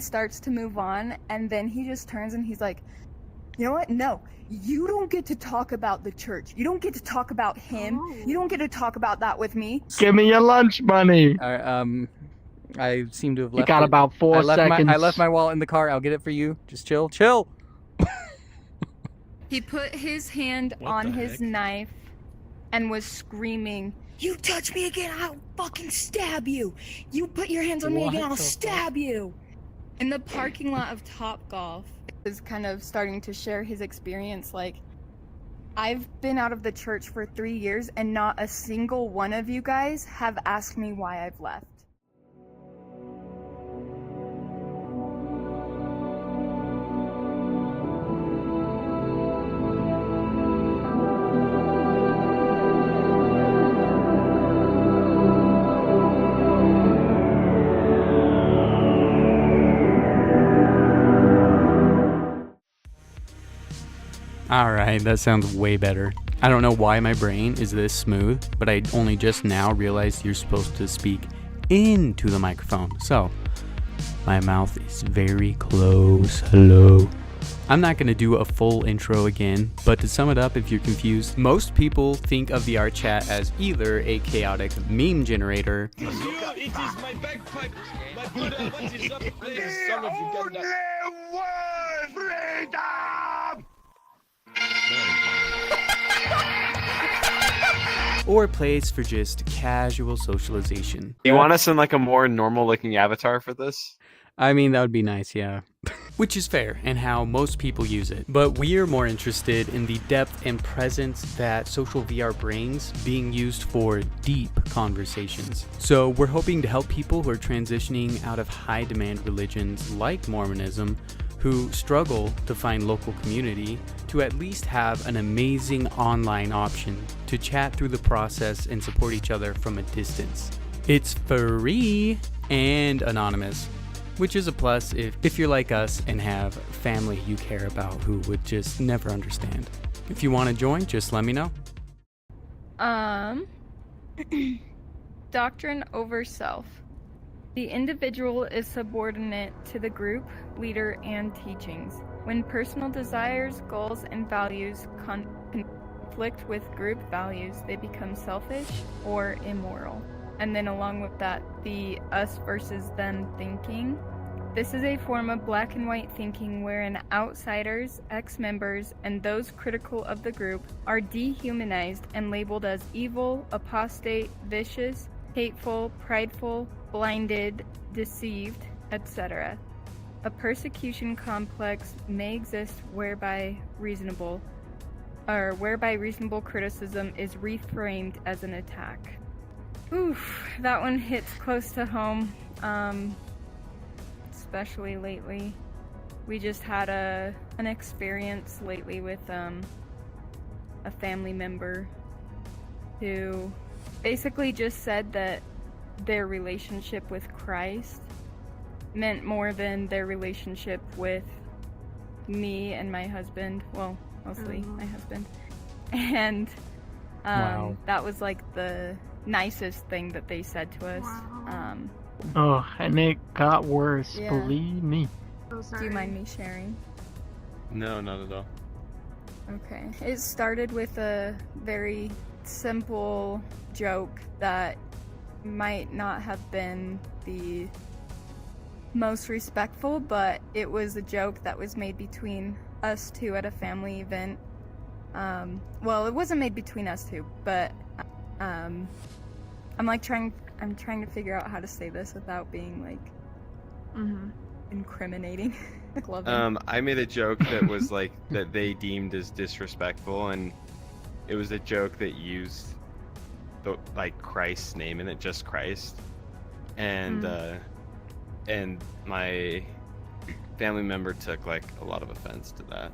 starts to move on, and then he just turns and he's like, you know what? No, you don't get to talk about the church. You don't get to talk about him. You don't get to talk about that with me. Give me your lunch money. I seem to have You left got it. about 4 seconds. I left my wallet in the car. I'll get it for you. Just chill. Chill. He put his hand on his knife and was screaming, "You touch me again, I'll fucking stab you! You put your hands on me again, I'll stab you!" In the parking lot of Topgolf, is kind of starting to share his experience. Like, I've been out of the church for 3 years, and not a single one of you guys have asked me why I've left. Alright, that sounds way better. I don't know why my brain is this smooth, but I only just now realized you're supposed to speak into the microphone. So, my mouth is very close. Hello. I'm not going to do a full intro again, but to sum it up, if you're confused, most people think of the art chat as either a chaotic meme generator, It is my bagpipe, my Buddha, what is up, please, son of Uganda. or plays for just casual socialization. Do you want us in like a more normal looking avatar for this? I mean, that would be nice, yeah. Which is fair, and how most people use it. But we are more interested in the depth and presence that social VR brings, being used for deep conversations. So we're hoping to help people who are transitioning out of high demand religions like Mormonism, who struggle to find local community, to at least have an amazing online option to chat through the process and support each other from a distance. It's free and anonymous, which is a plus if you're like us and have family you care about who would just never understand. If you want to join, just let me know. Doctrine over self. The individual is subordinate to the group, leader, and teachings. When personal desires, goals, and values conflict with group values, they become selfish or immoral. And then along with that, the us versus them thinking. This is a form of black and white thinking wherein outsiders, ex-members, and those critical of the group are dehumanized and labeled as evil, apostate, vicious, hateful, prideful, blinded, deceived, etc. A persecution complex may exist whereby reasonable criticism is reframed as an attack. Oof, that one hits close to home, especially lately. We just had an experience lately with a family member who basically just said that their relationship with Christ meant more than their relationship with me and my husband. Well, mostly my husband. And Wow. that was like the nicest thing that they said to us. Wow. Oh, and it got worse, Yeah. believe me. So Do sorry. you mind me sharing? No, not at all. Okay. It started with a very simple joke that might not have been the most respectful, but it was a joke that was made between us two at a family event. Well, it wasn't made between us two, but I'm trying to figure out how to say this without being like incriminating. Love it. I made a joke that was like that they deemed as disrespectful, and it was a joke that used the like Christ's name in it, just Christ, and my family member took like a lot of offense to that.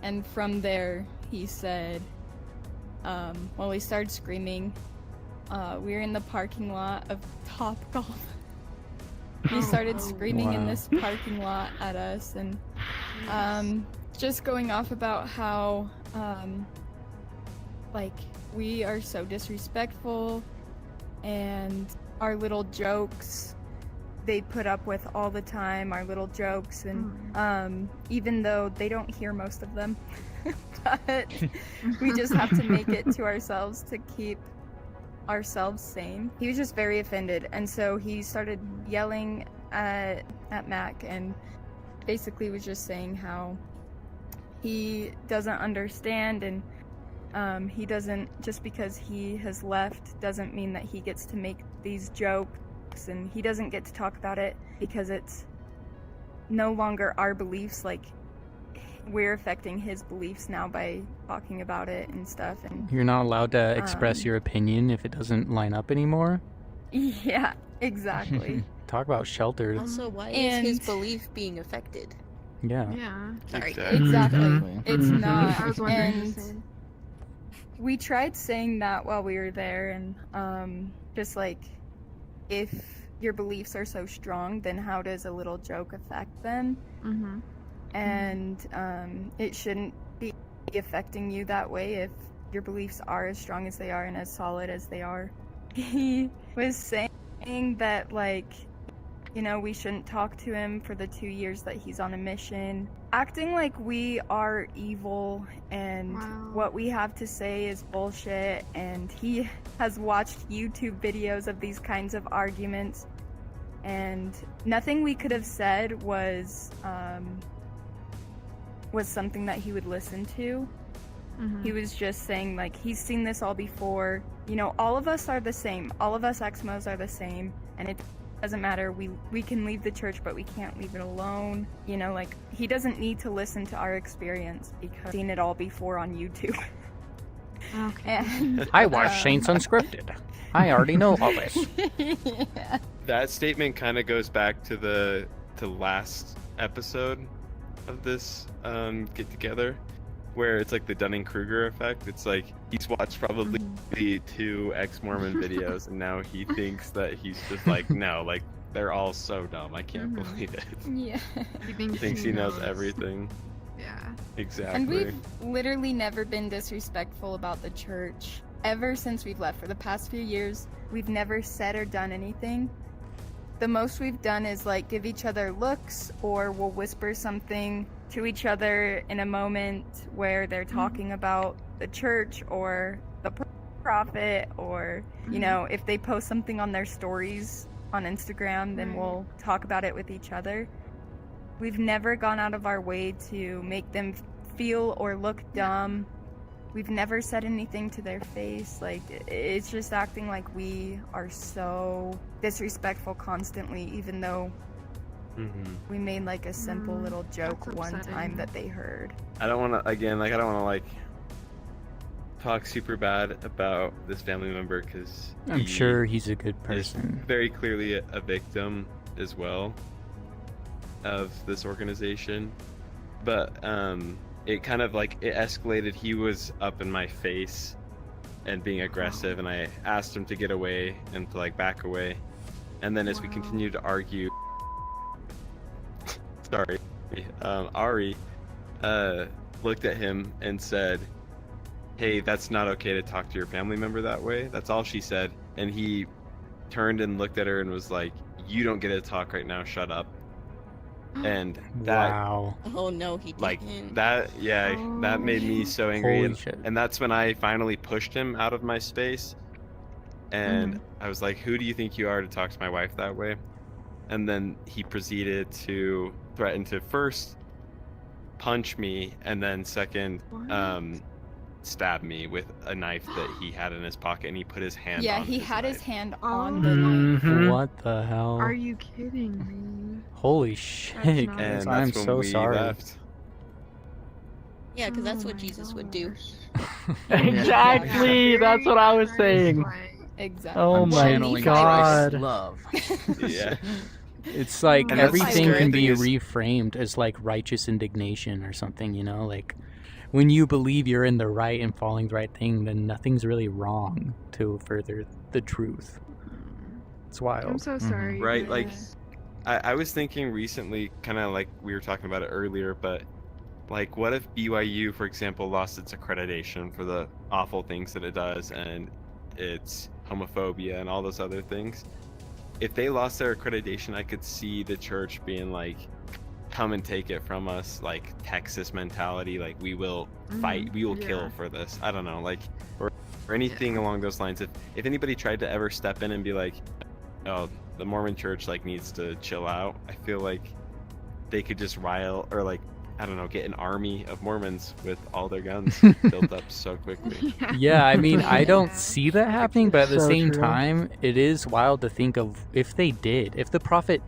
And from there, he said, he started screaming. We were in the parking lot of Topgolf. He started screaming in Wow. this parking lot at us, and just going off about how, like, we are so disrespectful, and our little jokes they put up with all the time, our little jokes, and even though they don't hear most of them, but we just have to make it to ourselves to keep ourselves sane. He was just very offended, and so he started yelling at Mac and basically was just saying how he doesn't understand, and he doesn't, just because he has left doesn't mean that he gets to make these jokes, and he doesn't get to talk about it because it's no longer our beliefs. Like, we're affecting his beliefs now by talking about it and stuff. And You're not allowed to express your opinion if it doesn't line up anymore? yeah, exactly. Talk about sheltered. Also, why And- is his belief being affected? Yeah. Yeah. Sorry. Exactly. Mhm. It's not. I was wondering the And same. we tried saying that while we were there, and just like, if your beliefs are so strong, then how does a little joke affect them? Mm-hmm. And it shouldn't be affecting you that way if your beliefs are as strong as they are and as solid as they are. He was saying that, like, you know, we shouldn't talk to him for the 2 years that he's on a mission, acting like we are evil and Wow. what we have to say is bullshit. And he has watched YouTube videos of these kinds of arguments, and nothing we could have said was something that he would listen to. Mm-hmm. He was just saying, like, he's seen this all before. You know, all of us are the same. All of us Exmos are the same, and it doesn't matter. We can leave the church, but we can't leave it alone. You know, like, he doesn't need to listen to our experience because he's seen it all before on YouTube. Okay. And I watch Saints Unscripted. I already know all this. yeah. That statement kind of goes back to the last episode of this get together, where it's like the Dunning-Kruger effect. It's like he's watched probably the 2 ex-Mormon videos, and now he thinks that he's just like, no, like, they're all so dumb. I can't believe it. Yeah. He He thinks he knows everything. Yeah. Exactly. And we've literally never been disrespectful about the church ever since we've left. For the past few years, we've never said or done anything. The most we've done is, like, give each other looks, or we'll whisper something to each other in a moment where they're talking about the church or the prophet, or, you know, if they post something on their stories on Instagram, then we'll talk about it with each other. We've never gone out of our way to make them feel or look dumb. We've never said anything to their face. Like, it's just acting like we are so disrespectful constantly, even though we made, like, a simple little joke that's one upsetting. time that they heard. I don't want to, again, like, I don't want to, like, talk super bad about this family member, because I'm sure he's a good is person. very clearly a victim as well of this organization. But it kind of, like, it escalated. He was up in my face and being aggressive, and I asked him to get away and to, like, back away. And then as we continued to argue, sorry, Ari looked at him and said, "Hey, that's not okay to talk to your family member that way." That's all she said. And he turned and looked at her and was like, "You don't get to talk right now, shut up." And that, Wow. Oh no, he didn't. like, that, yeah, that made me so angry. Holy and, shit. and that's when I finally pushed him out of my space. And I was like, "Who do you think you are to talk to my wife that way?" And then he proceeded to threaten to first punch me, and then second, stab me with a knife that he had in his pocket, and he put his hand Yeah, on he his had his knife. hand Oh on the knife. Mhm. What the hell? Are you kidding me? Holy shit, not- guys. And I'm that's when so we sorry. left. Yeah, because that's Oh what my Jesus would do. gosh. Exactly, that's what I was saying. Exactly. Oh I'm my channeling god. Christ's love. Yeah. It's like And that's everything the can thing be is- reframed as like righteous indignation or something, you know? Like when you believe you're in the right and following the right thing, then nothing's really wrong to further the truth. It's wild. I'm so sorry. Right, like, guys. I was thinking recently, kind of like we were talking about it earlier, but like, what if BYU, for example, lost its accreditation for the awful things that it does, and its homophobia and all those other things? if they lost their accreditation, I could see the church being like, come and take it from us, like Texas mentality, like we will fight, we will kill for this. I don't know, like, or anything along those lines. If anybody tried to ever step in and be like, oh, the Mormon Church like needs to chill out, I feel like they could just rile, or like, I don't know, get an army of Mormons with all their guns built up so quickly. Yeah, I mean, I don't see that happening, but at the So same true. time, it is wild to think of if they did, if the prophet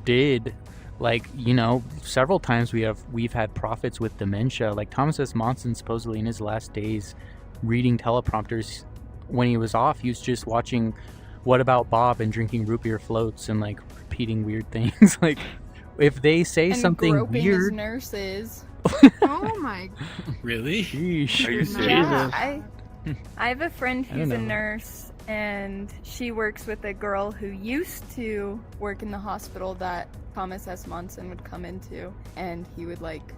did, like, you know, several times we've had prophets with dementia, like Thomas S. Monson supposedly in his last days reading teleprompters. When he was off, he was just watching What About Bob and drinking root beer floats and like repeating weird things. Like, if they say And something groping his weird, nurses. Oh my Really? Sheesh. Are you goodness. serious? Yeah, I have a friend I don't who's a know. nurse, and she works with a girl who used to work in the hospital that Thomas S. Monson would come into, and he would like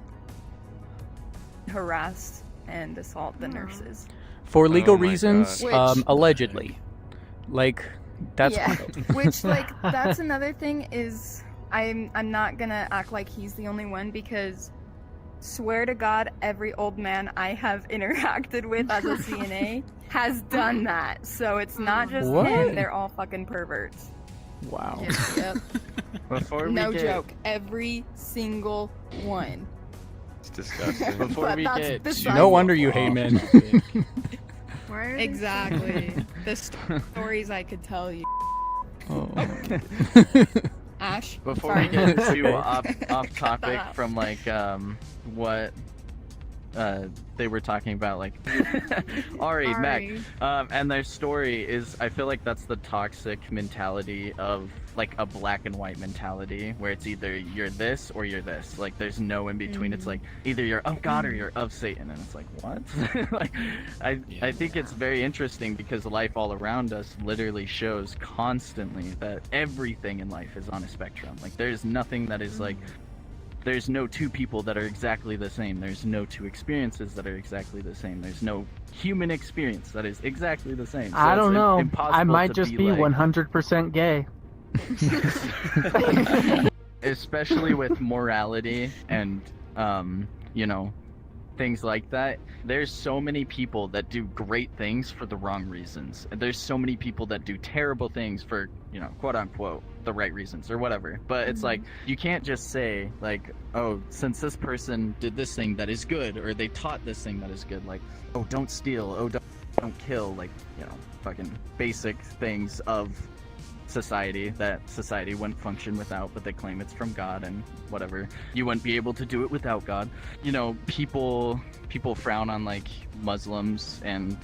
harass and assault the nurses. For legal Oh my reasons, God. Which- allegedly. Like, that's yeah, which like that's another thing is I'm not gonna act like he's the only one, because swear to God, every old man I have interacted with as a CNA has done that. So it's not just What? him; they're all fucking perverts. wow. Yep, Before we no get, joke, every single one. It's disgusting. Before But we that's get beside No the wonder you off hate men. topic, Why are they Exactly. The stories I could tell you, Oh. Ash. Before sorry. we get too Okay. off Cut topic that out. from like what they were talking about, like Ari, Meg, and their story is, I feel like that's the toxic mentality of like a black and white mentality, where it's either you're this or you're this. Like there's no in between. It's like either you're of God or you're of Satan, and it's like, what? Like I think it's very interesting, because life all around us literally shows constantly that everything in life is on a spectrum. Like there's nothing that is like, there's no two people that are exactly the same. There's no two experiences that are exactly the same. There's no human experience that is exactly the same. So I it's don't know. impossible I might to just be like, 100% gay. especially with morality and you know, things like that. There's so many people that do great things for the wrong reasons, and there's so many people that do terrible things for, you know, quote unquote the right reasons or whatever. But it's like, you can't just say like, oh, since this person did this thing that is good, or they taught this thing that is good, like, oh, don't steal, oh, don't kill, like, you know, fucking basic things of society that society wouldn't function without, but they claim it's from God and whatever. You wouldn't be able to do it without God. You know, people frown on like Muslims and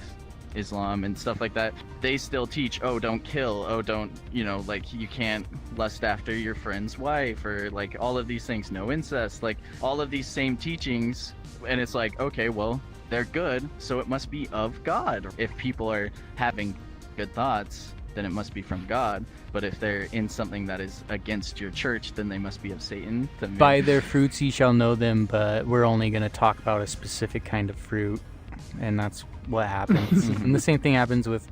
Islam and stuff like that. They still teach, oh, don't kill, oh, don't, you know, like you can't lust after your friend's wife, or like all of these things, no incest, like all of these same teachings. And it's like, okay, well, they're good, so it must be of God. If people are having good thoughts, then it must be from God. But if they're in something that is against your church, then they must be of Satan. By their fruits ye shall know them, but we're only going to talk about a specific kind of fruit, and that's what happens. And the same thing happens with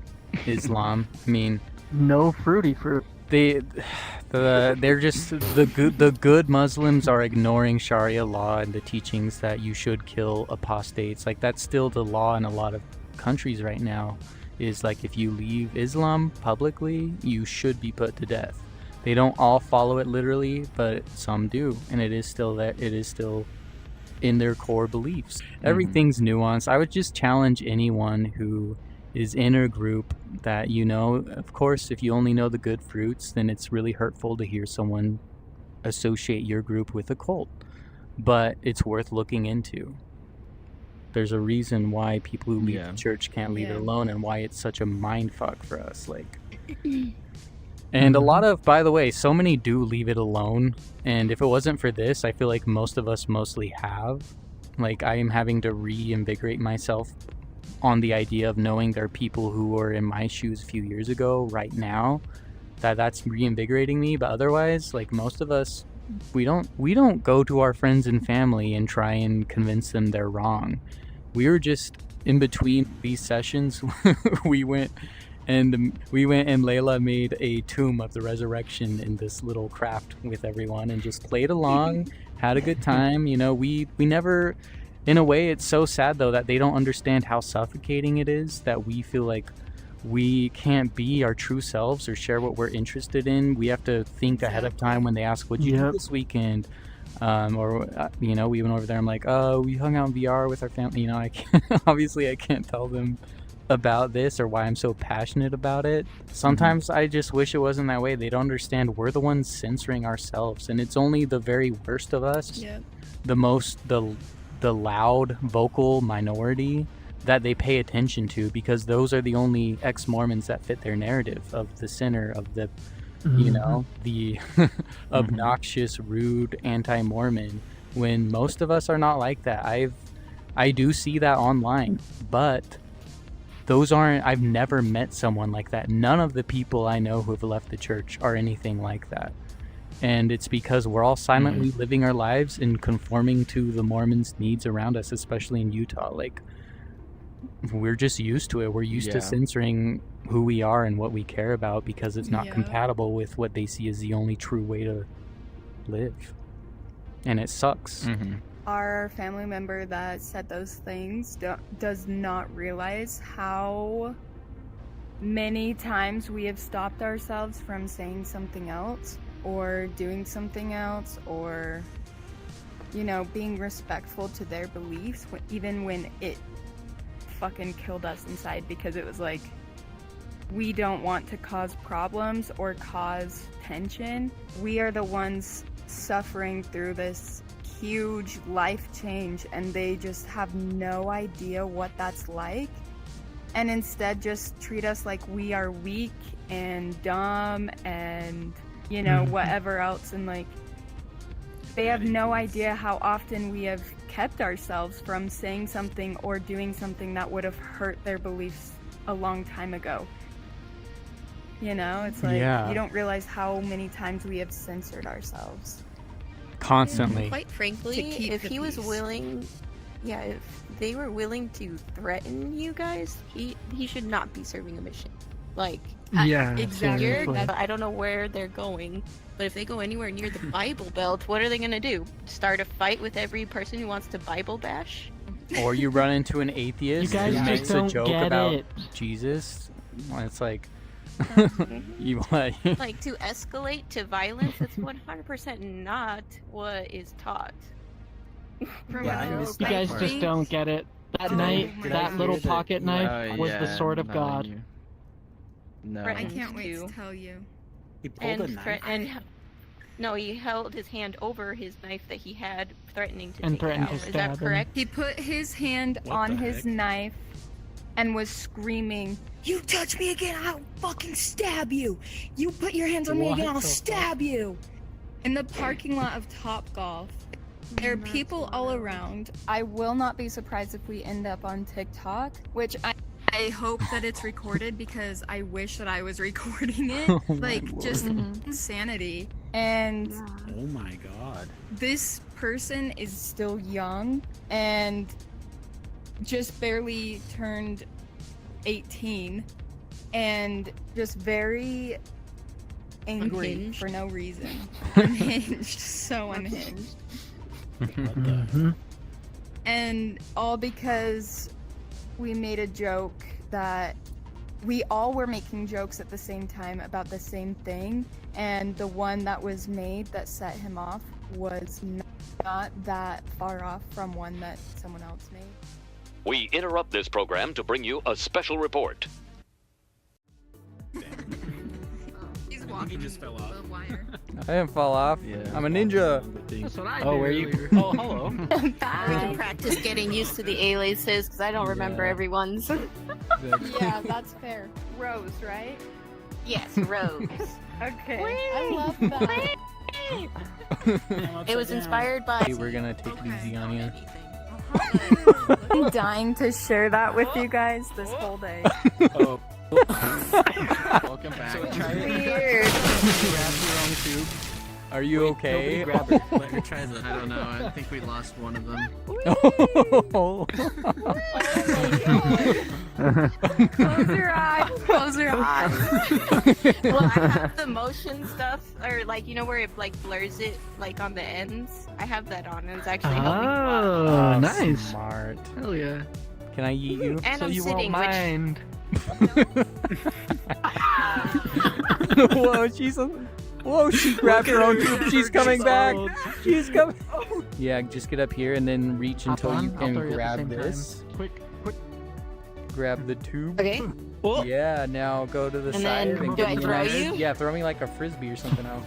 Islam. I mean, no fruity fruit. they're just the good Muslims are ignoring Sharia law and the teachings that you should kill apostates. Like that's still the law in a lot of countries right now. Is like, if you leave Islam publicly, you should be put to death. They don't all follow it literally, but some do, and it is still in their core beliefs. Everything's nuanced. I would just challenge anyone who is in a group that, you know, of course, if you only know the good fruits, then it's really hurtful to hear someone associate your group with a cult. But it's worth looking into. There's a reason why people who leave the church can't leave it alone, and why it's such a mind fuck for us. Like, and a lot of, by the way, so many do leave it alone. And if it wasn't for this, I feel like most of us mostly have. Like, I am having to reinvigorate myself on the idea of knowing there are people who were in my shoes a few years ago right now. That's reinvigorating me. But otherwise, like most of us, we don't go to our friends and family and try and convince them they're wrong. We were just in between these sessions. We went And we went and Layla made a tomb of the resurrection in this little craft with everyone and just played along, had a good time. You know, we never, in a way, it's so sad though that they don't understand how suffocating it is, that we feel like we can't be our true selves or share what we're interested in. We have to think ahead of time when they ask, what'd you do this weekend? You know, we went over there, I'm like, oh, we hung out in VR with our family. You know, I can't, obviously I can't tell them about this or why I'm so passionate about it. Sometimes I just wish it wasn't that way. They don't understand we're the ones censoring ourselves, and it's only the very worst of us, the loud vocal minority that they pay attention to, because those are the only ex-Mormons that fit their narrative of the sinner, of the you know, the obnoxious, rude anti-Mormon, when most of us are not like that. I do see that online, but those aren't, I've never met someone like that. None of the people I know who have left the church are anything like that. And it's because we're all silently living our lives and conforming to the Mormons' needs around us, especially in Utah. Like, we're just used to it. We're used to censoring who we are and what we care about because it's not compatible with what they see as the only true way to live. And it sucks. Our family member that said those things does not realize how many times we have stopped ourselves from saying something else or doing something else, or, you know, being respectful to their beliefs, even when it fucking killed us inside, because it was like, we don't want to cause problems or cause tension. We are the ones suffering through this huge life change, and they just have no idea what that's like, and instead just treat us like we are weak and dumb and, you know, whatever else. And like, they have no idea how often we have kept ourselves from saying something or doing something that would have hurt their beliefs a long time ago. You know, it's like, you don't realize how many times we have censored ourselves. Constantly. Quite frankly, if he was willing, if they were willing to threaten you guys, he should not be serving a mission. Like, exactly. I don't know where they're going, but if they go anywhere near the Bible Belt, what are they gonna do? Start a fight with every person who wants to Bible bash? Or you run into an atheist who makes a joke about Jesus. It's like, you what? Like, to escalate to violence, that's 100% not what is taught. You guys just don't get it. That knife, that little pocket knife, was the sword of God. No. I can't wait to tell you. He pulled a knife? No, he held his hand over his knife that he had, threatening to and take threatened it out. to Is that correct? He put his hand on his knife and was screaming, "You touch me again, I'll fucking stab you! You put your hands on me again, I'll stab you!" In the parking lot of Topgolf. There are people all around. I will not be surprised if we end up on TikTok, which I hope that it's recorded, because I wish that I was recording it. Like, just insanity. And oh my god. This person is still young and just barely turned 18 and just very angry Unhinged. for no reason. Unhinged. So unhinged. And all because we made a joke that we all were making jokes at the same time about the same thing, and the one that was made that set him off was not that far off from one that someone else made. We interrupt this program to bring you a special report. He's walking just fell off. the wire. I didn't fall off. I'm a ninja. That's what I Oh, do. where you? Oh, hello. We can practice getting used to the aliases, because I don't remember everyone's. Yeah, that's fair. Rose, right? Yes, Rose. Okay. I love that. It was inspired by... Hey, we're gonna take it easy on you. I'm dying to share that with you guys this whole day. Oh. Welcome back. So try it. Weird. Grab your own tube. Are you okay? Grab her. Let her try the. I don't know. I think we lost one of them. Oh. Close your eyes. Close your eyes. Well, I have the motion stuff, or like, you know, where it like blurs it like on the ends. I have that on, and it's actually helping. Oh, nice. Smart. Hell yeah. Can I eat you? And So I'm you sitting, won't mind. Whoa, whoa, she grabbed her own tube. She's coming back. She's coming. Yeah, just get up here and then reach Hop until you on, I'll can throw you at the grab same this. time. Quick. Grab the tube. Okay. Yeah, now go to the And side. then, and do give I me a throw nice- you? Yeah, throw me like a frisbee or something else.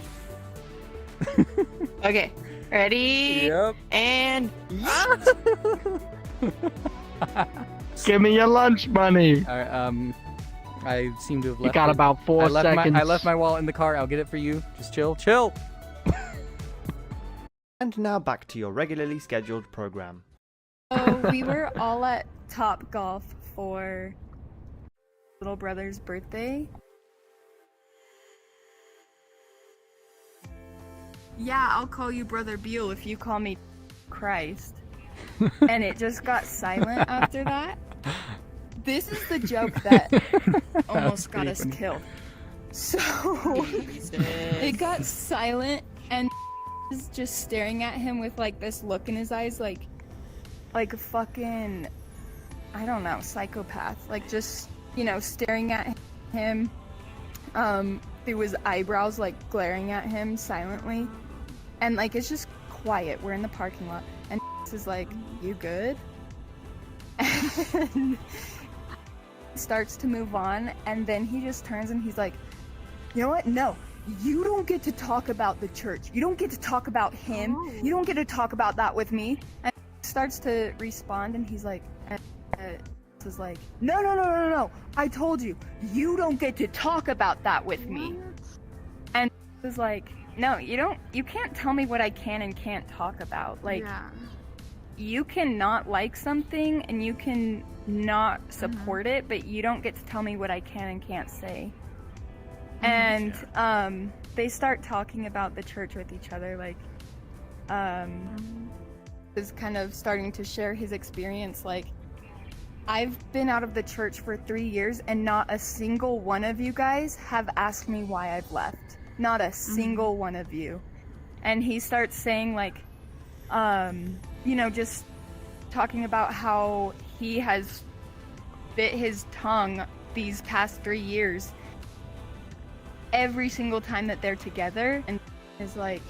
Okay. Ready? Yep. And. Give me your lunch money. I seem to have You left. got it. about 4 seconds. I left my wallet in the car. I'll get it for you. Just chill. And now back to your regularly scheduled program. So we were all at Top Golf for little brother's birthday. Yeah, I'll call you Brother Beal if you call me Christ. And it just got silent after that. This is the joke that almost got us killed. So it got silent and is just staring at him with like this look in his eyes like a fucking, I don't know, psychopath. Like just, you know, staring at him through his eyebrows, like glaring at him silently. And like it's just quiet. We're in the parking lot and is like, "You good?" And starts to move on, and then he just turns and he's like, "You know what? No, you don't get to talk about the church. You don't get to talk about him. You don't get to talk about that with me." And starts to respond, and he's like, is like, no, I told you, you don't get to talk about that with me. And is like, no, you can't tell me what I can and can't talk about. Like, you can not like something and you can not support it, but you don't get to tell me what I can and can't say. And they start talking about the church with each other, like is kind of starting to share his experience, like, I've been out of the church for 3 years and not a single one of you guys have asked me why I've left. Not a single one of you. And he starts saying, like, you know, just talking about how he has bit his tongue these past 3 years every single time that they're together, and is like,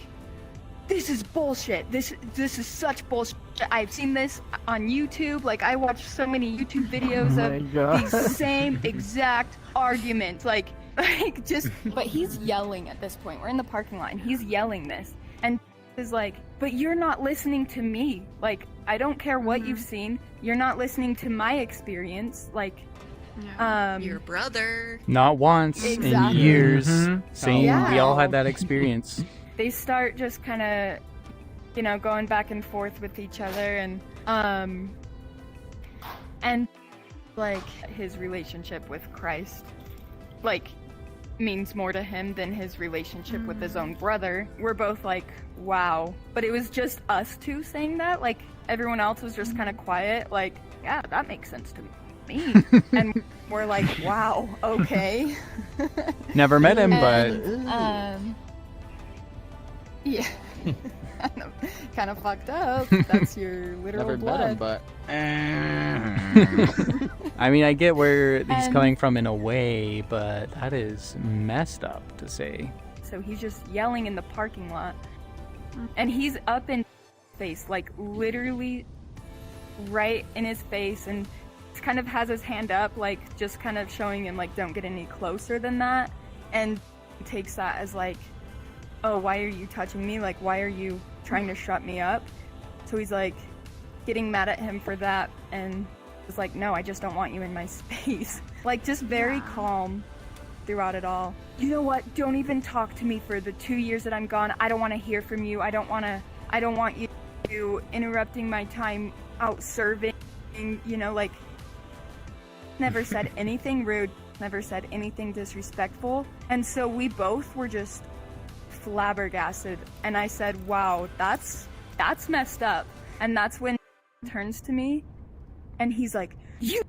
this is bullshit. This is such bullshit. I've seen this on YouTube. Like, I watch so many YouTube videos of these same exact arguments. Like just, but he's yelling at this point. We're in the parking lot and he's yelling this. And is like, but you're not listening to me. Like, I don't care what you've seen. You're not listening to my experience. Like, your brother. Not once in years. Same. Yeah. We all had that experience. They start just kind of, you know, going back and forth with each other, and like his relationship with Christ, like, means more to him than his relationship with his own brother. We're both like, wow. But it was just us two saying that. Like, everyone else was just kind of quiet, like, yeah, that makes sense to me. And we're like, wow, okay. Never met him, And, but yeah. kind of fucked up. That's your literal Never blood. met him, but I mean, I get where he's And- coming from in a way, but that is messed up to say. So he's just yelling in the parking lot, and he's up in his face, like literally right in his face, and he kind of has his hand up, like just kind of showing him like, don't get any closer than that, and takes that as like, oh, why are you touching me? Like, why are you trying to shut me up? So he's like getting mad at him for that, and was like, no, I just don't want you in my space. Like, just very calm throughout it all. You know what? Don't even talk to me for the 2 years that I'm gone. I don't want to hear from you. I don't want you interrupting my time out serving, you know, like, never said anything rude, never said anything disrespectful. And so we both were just flabbergasted, and I said, wow, that's messed up. And that's when he turns to me and he's like, you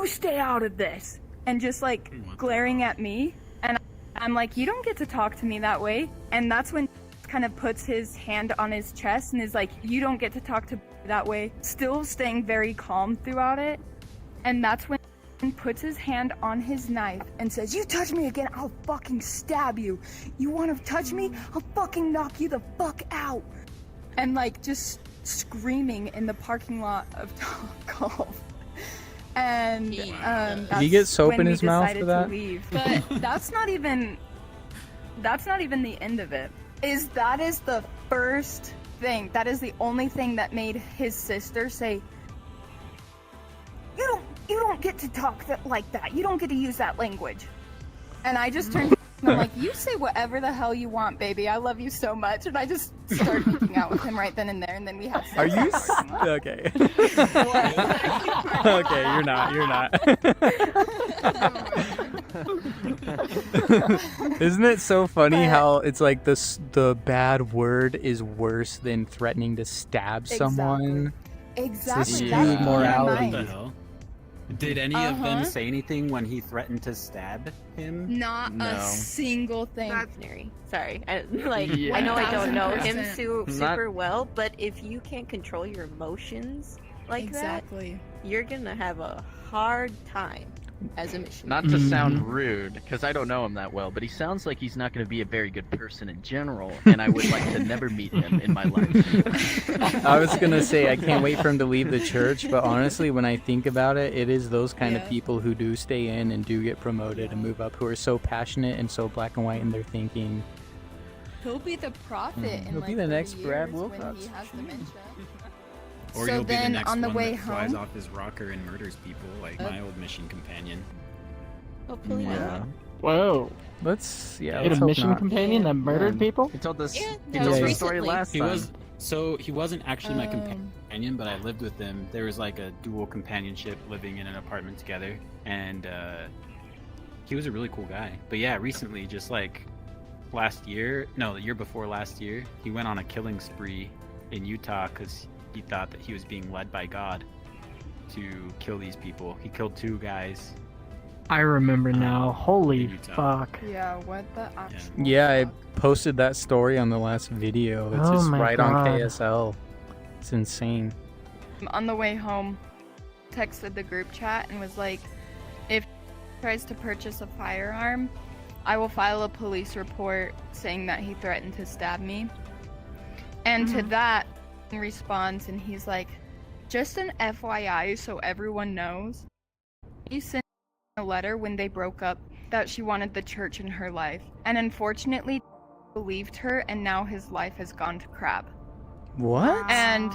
stay out of this, and just like glaring at me, and I'm like, you don't get to talk to me that way. And that's when kind of puts his hand on his chest and is like, you don't get to talk to me that way, still staying very calm throughout it. And that's when he puts his hand on his knife and says, you touch me again, I'll fucking stab you. You want to touch me? I'll fucking knock you the fuck out. And like just screaming in the parking lot of Golf. And that's Did he get soap when in we his mouth for decided that? to leave. But that's not even the end of it. That is the first thing. That is the only thing that made his sister say, you don't get to talk like that. You don't get to use that language. And I just turned and I'm like, you say whatever the hell you want, baby. I love you so much. And I just started making out with him right then and there, and then we had sex. Are you okay? Okay, you're not. Isn't it so funny how it's like the bad word is worse than threatening to stab someone? Exactly. It's That's skewed morality. What the hell? Did any of them say anything when he threatened to stab him? Not a single thing. That's sorry. I know I don't 1000%. know him super well, but if you can't control your emotions like that, you're gonna have a hard time as a missionary. Not to sound rude, because I don't know him that well, but he sounds like he's not going to be a very good person in general, and I would like to never meet him in my life. I was gonna say I can't wait for him to leave the church, but honestly, when I think about it, it is those kind of people who do stay in and do get promoted and move up, who are so passionate and so black and white in their thinking. He'll be the prophet. He'll be the next Brad when Wilcox. he has dementia. Or So he'll be the then, next on the one way that flies home- off his rocker and murders people, like my old mission companion. Hopefully not. Whoa. Let's You had a mission companion that murdered people? He told this. Yeah, he that told was the story recently. last He time. was he wasn't actually my companion, but I lived with him. There was like a dual companionship, living in an apartment together, and he was a really cool guy. But yeah, recently, just like the year before last year, he went on a killing spree in Utah because he thought that he was being led by God to kill these people. He killed 2 guys. I remember now. Holy Utah. fuck. Yeah, what the actual Yeah, I fuck? posted that story on the last video. It's Oh just my right on God. KSL. It's insane. On the way home, texted the group chat and was like, if he tries to purchase a firearm, I will file a police report saying that he threatened to stab me. And to that responds, and he's like, just an FYI so everyone knows, he sent a letter when they broke up that she wanted the church in her life, and unfortunately believed her, and now his life has gone to crap. What? And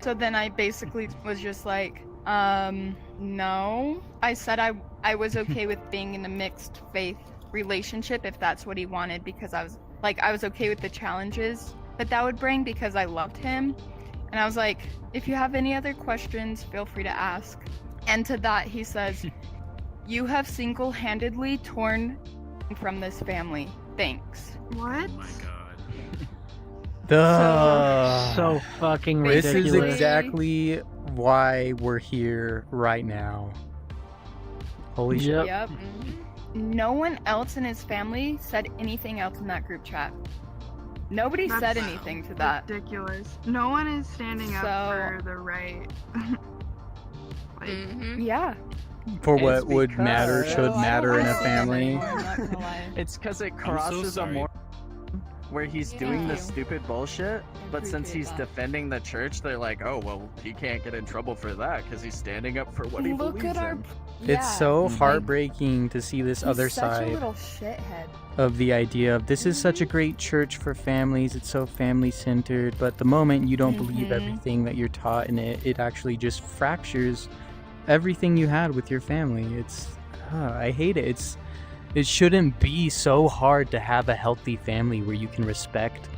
so then I basically was just like, no. I said I was okay with being in a mixed faith relationship if that's what he wanted, because I was okay with the challenges that would bring, because I loved him. And I was like, if you have any other questions, feel free to ask. And to that he says, you have single-handedly torn from this family. Thanks. What? Oh my god. So fucking This ridiculous. is exactly why we're here right now. Holy shit. Yep. No one else in his family said anything else in that group chat. Nobody That's said anything to that. Ridiculous. No one is standing up So- for the right. Yeah. For It's what would because- matter, should matter in a family. It's because it so crosses a sorry. more where he's doing this you. stupid bullshit, but since he's defending the church, they're like, oh, well, he can't get in trouble for that because he's standing up for what he Look believes at our. in. It's so heartbreaking to see this He's other such a side little shithead. of the idea of this is such a great church for families, it's so family centered, but the moment you don't believe everything that you're taught in it, it actually just fractures everything you had with your family. I hate it. It shouldn't be so hard to have a healthy family where you can respect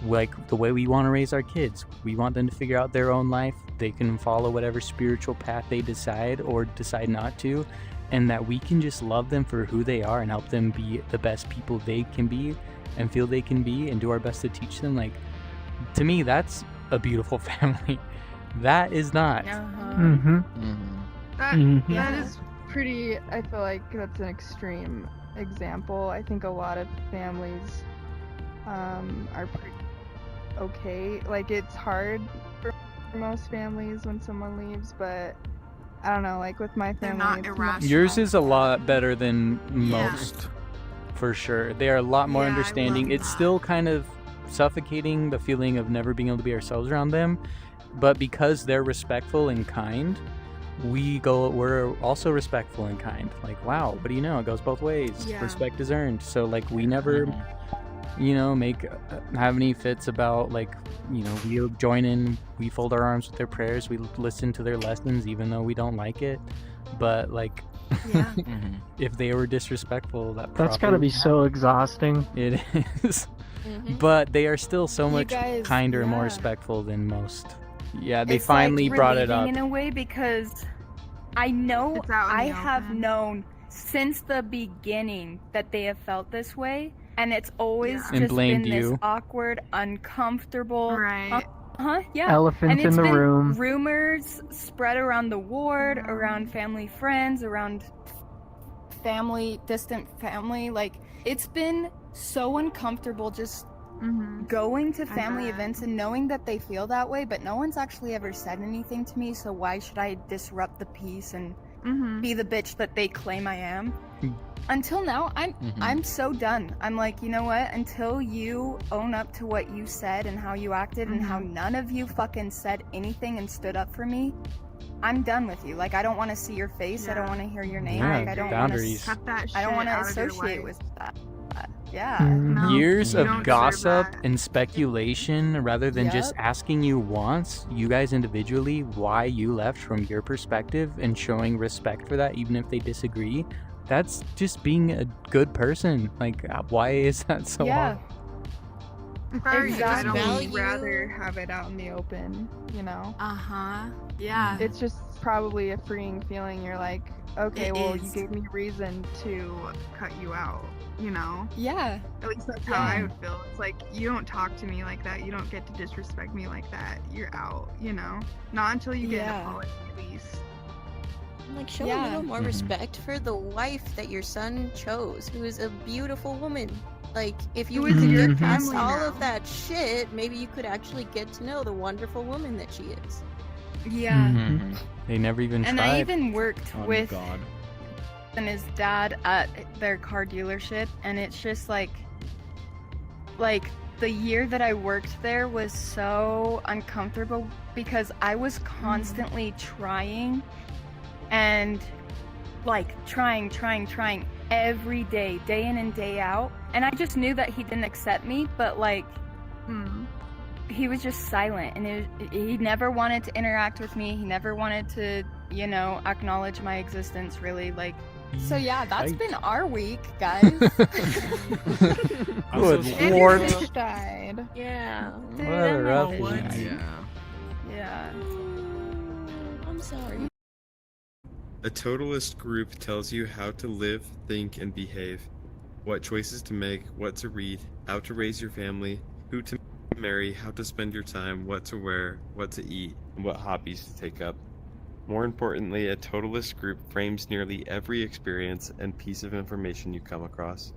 like the way we want to raise our kids. We want them to figure out their own life. They can follow whatever spiritual path they decide or decide not to, and that we can just love them for who they are and help them be the best people they can be, and feel they can be, and do our best to teach them. Like, to me, that's a beautiful family. That is not. That is pretty, I feel like that's an extreme example. I think a lot of families are pretty okay. Like, it's hard for most families when someone leaves, but I don't know, like with my family, not it's irrational. Yours is a lot better than most, for sure. They are a lot more Yeah, I understanding. love It's still kind of suffocating, the feeling of never being able to be ourselves around them, but because they're respectful and kind, we're also respectful and kind. Like, wow, what do you know? It goes both ways. Yeah. Respect is earned. So like, we never have any fits about, like, we join in, we fold our arms with their prayers, we listen to their lessons even though we don't like it, but like, if they were disrespectful, that's gotta be so exhausting. It is. But they are still so much guys, kinder and more yeah. respectful than most. Yeah, they It's finally like brought it relieving up. in a way, because I know It's out in I the have open. known since the beginning that they have felt this way, and it's always And just blamed been you. this awkward, uncomfortable. Right. Yeah. Elephant and in it's the been room. rumors spread around the ward, around family friends, around distant family. Like, it's been so uncomfortable just going to family events and knowing that they feel that way, but no one's actually ever said anything to me, so why should I disrupt the peace and be the bitch that they claim I am? Until now, I'm so done. I'm like, you know what? Until you own up to what you said and how you acted and how none of you fucking said anything and stood up for me, I'm done with you. Like, I don't want to see your face. I don't want to hear your name. Yeah, like, I don't boundaries. want to. Cut that I don't shit want to out of your associate life. with that. Yeah. No, Years you don't of deserve gossip that. and speculation, rather than just asking you once, you guys individually, why you left from your perspective, and showing respect for that, even if they disagree. That's just being a good person. Like, why is that so hard? If I were you, I'd Exactly. almost rather have it out in the open, you know? Yeah. It's just probably a freeing feeling. You're like, okay, It well, you is. gave me reason to cut you out, you know? Yeah. At least that's how I would feel. It's like, you don't talk to me like that. You don't get to disrespect me like that. You're out, you know? Not until you get an apology, at least. Like, show a little more respect for the wife that your son chose, who is a beautiful woman. Like, if you Who is in your get past family all now. of that shit, maybe you could actually get to know the wonderful woman that she is. Yeah. They never even And tried. I even worked Oh, with God. and his dad at their car dealership, and it's just like the year that I worked there was so uncomfortable because I was constantly trying and trying every day in and day out, and I just knew that he didn't accept me, but he was just silent, and he never wanted to interact with me. He never wanted to, acknowledge my existence, really. Like, so yeah, that's been our week, guys. Good And lord. your fish died. Yeah. Dude, What a I'm rough like, week. yeah. I'm sorry. A totalist group tells you how to live, think, and behave, what choices to make, what to read, how to raise your family, who to marry, how to spend your time, what to wear, what to eat, and what hobbies to take up. More importantly, a totalist group frames nearly every experience and piece of information you come across.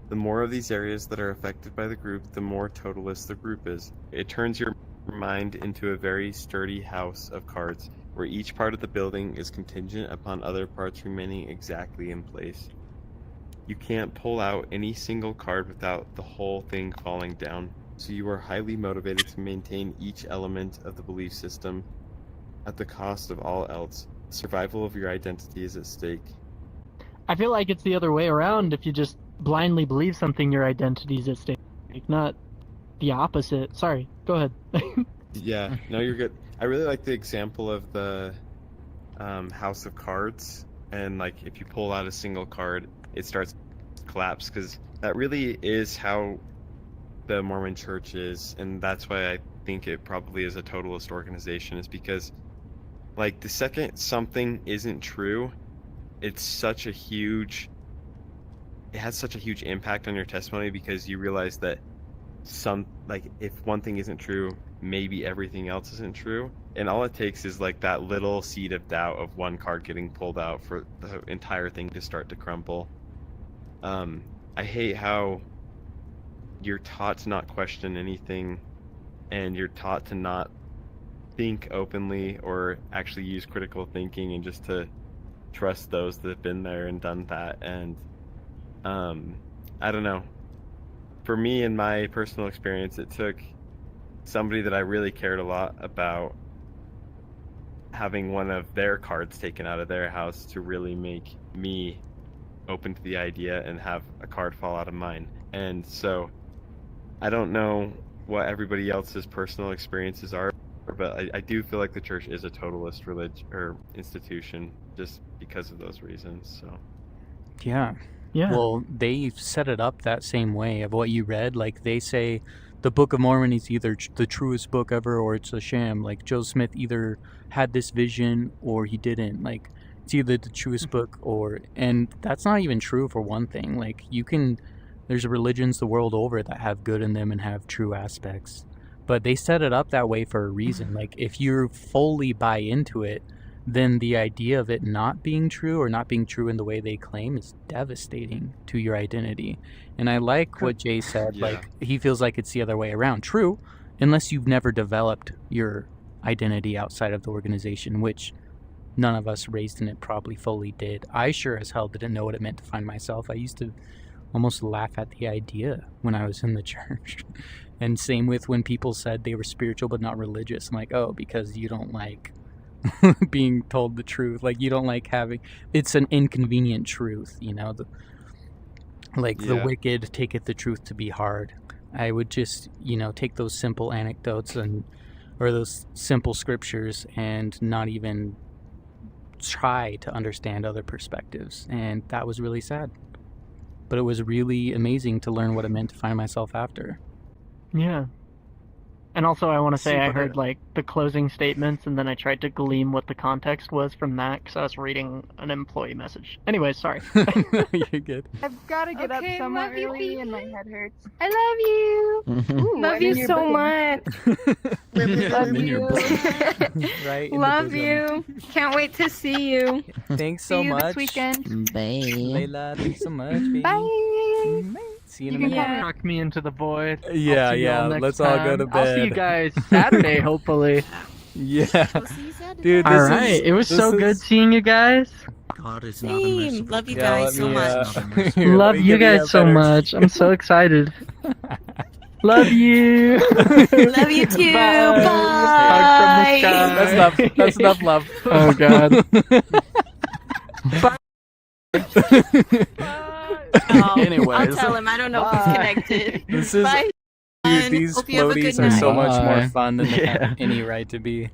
The more of these areas that are affected by the group, the more totalist the group is. It turns your mind into a very sturdy house of cards, where each part of the building is contingent upon other parts remaining exactly in place. You can't pull out any single card without the whole thing falling down, so you are highly motivated to maintain each element of the belief system at the cost of all else. Survival of your identity is at stake. I feel like it's the other way around. If you just blindly believe something, your identity's at stake, not the opposite. Sorry, go ahead. Yeah, no, you're good. I really like the example of the house of cards, and like if you pull out a single card, it starts to collapse, because that really is how the Mormon Church is, and that's why I think it probably is a totalist organization, is because like the second something isn't true, it's such a huge it has such a huge impact on your testimony because you realize that if one thing isn't true, maybe everything else isn't true. And all it takes is like that little seed of doubt of one card getting pulled out for the entire thing to start to crumble. I hate how you're taught to not question anything, and you're taught to not think openly or actually use critical thinking, and just to trust those that have been there and done that. And I don't know. For me, in my personal experience, it took somebody that I really cared a lot about having one of their cards taken out of their house to really make me open to the idea and have a card fall out of mine. And so I don't know what everybody else's personal experiences are, but I do feel like the church is a totalist religion or institution just because of those reasons. So Yeah. Yeah. Well, they set it up that same way of what you read. Like, they say the Book of Mormon is either the truest book ever or it's a sham. Like, Joe Smith either had this vision or he didn't. Like, it's either the truest book or... And that's not even true for one thing. Like, there's religions the world over that have good in them and have true aspects. But they set it up that way for a reason. Like, if you fully buy into it, then the idea of it not being true or not being true in the way they claim is devastating to your identity. And I like what Jay said. Yeah. Like, he feels like it's the other way around. True, unless you've never developed your identity outside of the organization, which none of us raised in it probably fully did. I sure as hell didn't know what it meant to find myself. I used to almost laugh at the idea when I was in the church. And same with when people said they were spiritual but not religious. I'm like, oh, because you don't like being told the truth. Like, you don't like having... It's an inconvenient truth, you know? The wicked taketh the truth to be hard. I would just, take those simple anecdotes or those simple scriptures and not even try to understand other perspectives. And that was really sad. But it was really amazing to learn what it meant to find myself after. Yeah. And also, I want to say I heard, the closing statements, and then I tried to glean what the context was from that, because I was reading an employee message. Anyways, sorry. You're good. I've got to get up Okay, somewhat love you, early, and my baby. head hurts. I love you. Ooh, Love I'm in you your so bosom. much. Love In your you. Right in the Love bosom. you. Can't wait to see you. Thanks so See you much. this weekend. Bye. Layla, thanks so much, baby. Bye. See you in a You minute. can chuck me into the void. I'll Yeah, see y'all next let's all go to time. I'll see you bed. guys Saturday, hopefully. Yeah. We'll see you Saturday. Dude, All right. It was so good seeing you guys. God is Same. Love you Yeah, guys so much. Love you guys so much. I'm so excited. Love you. Love you too. Bye. Bye. Hug from the sky. That's enough love. Oh God. Bye. Oh, Anyways. I'll tell him. I don't know if he's connected. This is... Bye. Dude, these Hope you have a good floaties are so night. much more Bye. fun than they Yeah. have any right to be.